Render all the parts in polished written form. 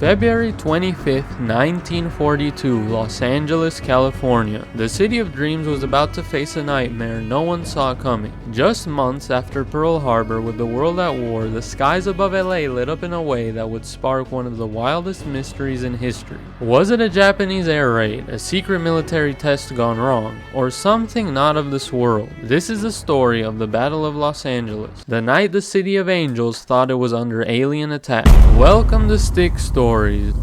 February 25th, 1942, Los Angeles, California. The city of dreams was about to face a nightmare no one saw coming. Just months after Pearl Harbor, with the world at war, the skies above LA lit up in a way that would spark one of the wildest mysteries in history. Was it a Japanese air raid, a secret military test gone wrong, or something not of this world? This is the story of the Battle of Los Angeles, the night the City of Angels thought it was under alien attack. Welcome to StickStories,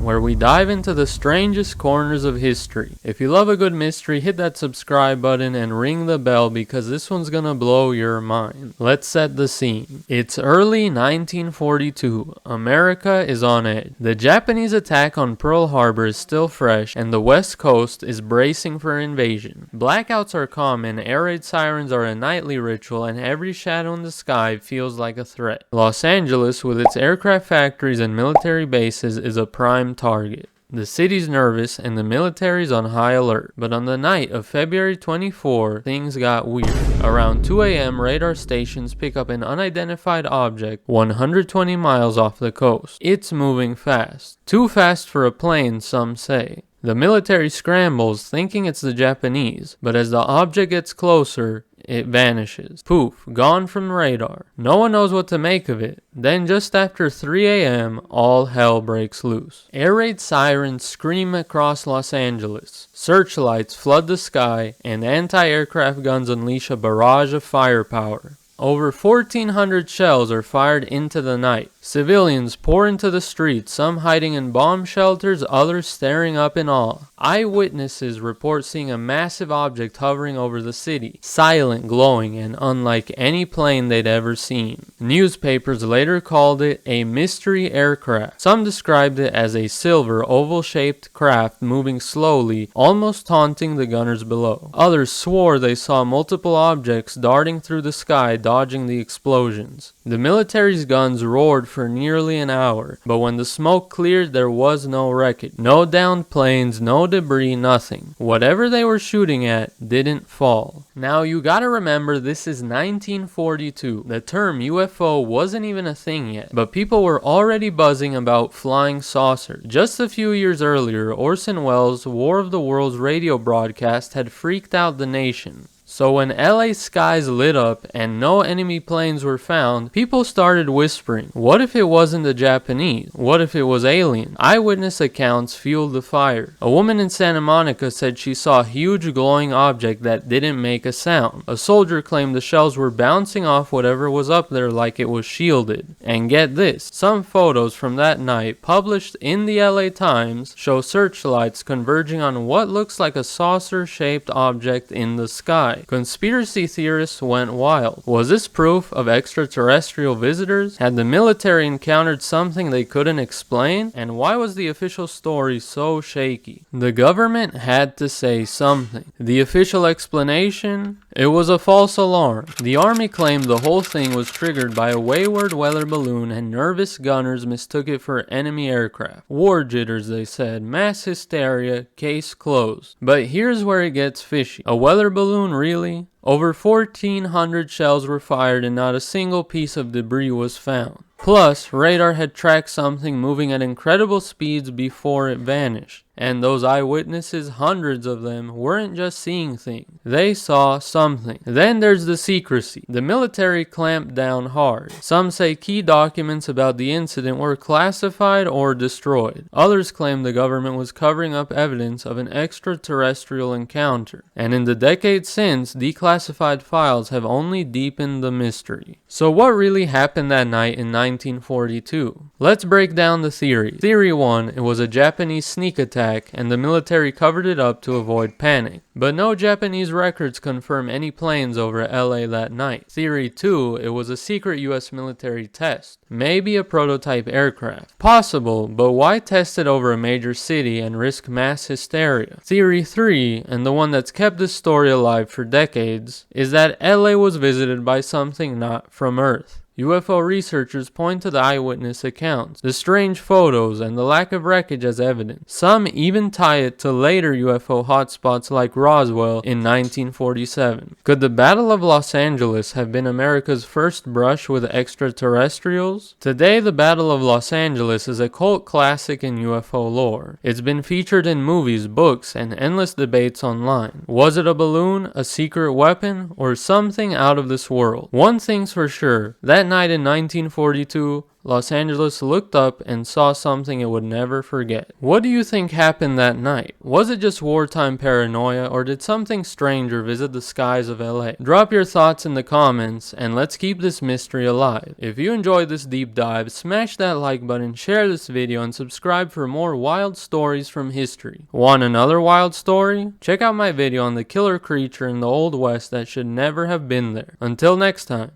where we dive into the strangest corners of history. If you love a good mystery, hit that subscribe button and ring the bell because this one's gonna blow your mind. Let's set the scene. It's early 1942. America is on edge. The Japanese attack on Pearl Harbor is still fresh, and the West Coast is bracing for invasion. Blackouts are common, air raid sirens are a nightly ritual, and every shadow in the sky feels like a threat. Los Angeles, with its aircraft factories and military bases, is a prime target. The city's nervous and the military's on high alert. But on the night of February 24, things got weird. Around 2 a.m., radar stations pick up an unidentified object 120 miles off the coast. It's moving fast. Too fast for a plane, some say. The military scrambles, thinking it's the Japanese, but as the object gets closer, it vanishes. Poof, gone from radar. No one knows what to make of it. Then just after 3 a.m., all hell breaks loose. Air raid sirens scream across Los Angeles. Searchlights flood the sky, and anti-aircraft guns unleash a barrage of firepower. Over 1,400 shells are fired into the night. Civilians pour into the streets, some hiding in bomb shelters, others staring up in awe. Eyewitnesses report seeing a massive object hovering over the city, silent, glowing, and unlike any plane they'd ever seen. Newspapers later called it a mystery aircraft. Some described it as a silver, oval-shaped craft moving slowly, almost taunting the gunners below. Others swore they saw multiple objects darting through the sky, dodging the explosions. The military's guns roared for nearly an hour, but when the smoke cleared, there was no wreckage. No downed planes, no debris, nothing. Whatever they were shooting at didn't fall. Now you gotta remember, this is 1942. The term UFO wasn't even a thing yet, but people were already buzzing about flying saucers. Just a few years earlier, Orson Welles' War of the Worlds radio broadcast had freaked out the nation. So when LA skies lit up and no enemy planes were found, people started whispering, what if it wasn't the Japanese? What if it was alien? Eyewitness accounts fueled the fire. A woman in Santa Monica said she saw a huge glowing object that didn't make a sound. A soldier claimed the shells were bouncing off whatever was up there like it was shielded. And get this, some photos from that night published in the LA Times show searchlights converging on what looks like a saucer-shaped object in the sky. Conspiracy theorists went wild. Was this proof of extraterrestrial visitors? Had the military encountered something they couldn't explain? And why was the official story so shaky? The government had to say something. The official explanation? It was a false alarm. The army claimed the whole thing was triggered by a wayward weather balloon and nervous gunners mistook it for enemy aircraft. War jitters, they said. Mass hysteria. Case closed. But here's where it gets fishy. A weather balloon, really? Over 1,400 shells were fired and not a single piece of debris was found. Plus, radar had tracked something moving at incredible speeds before it vanished. And those eyewitnesses, hundreds of them, weren't just seeing things. They saw something. Then there's the secrecy. The military clamped down hard. Some say key documents about the incident were classified or destroyed. Others claim the government was covering up evidence of an extraterrestrial encounter. And in the decades since, declassified files have only deepened the mystery. So what really happened that night in 1942? Let's break down the theory. Theory 1, it was a Japanese sneak attack and the military covered it up to avoid panic. But no Japanese records confirm any planes over LA that night. Theory 2, it was a secret US military test. Maybe a prototype aircraft. Possible, but why test it over a major city and risk mass hysteria? Theory 3, and the one that's kept this story alive for decades, is that LA was visited by something not from Earth. UFO researchers point to the eyewitness accounts, the strange photos, and the lack of wreckage as evidence. Some even tie it to later UFO hotspots like Roswell in 1947. Could the Battle of Los Angeles have been America's first brush with extraterrestrials? Today, the Battle of Los Angeles is a cult classic in UFO lore. It's been featured in movies, books, and endless debates online. Was it a balloon, a secret weapon, or something out of this world? One thing's for sure, that night in 1942, Los Angeles looked up and saw something it would never forget. What do you think happened that night? Was it just wartime paranoia, or did something stranger visit the skies of LA? Drop your thoughts in the comments, and let's keep this mystery alive. If you enjoyed this deep dive, smash that like button, share this video, and subscribe for more wild stories from history. Want another wild story? Check out my video on the killer creature in the Old West that should never have been there. Until next time.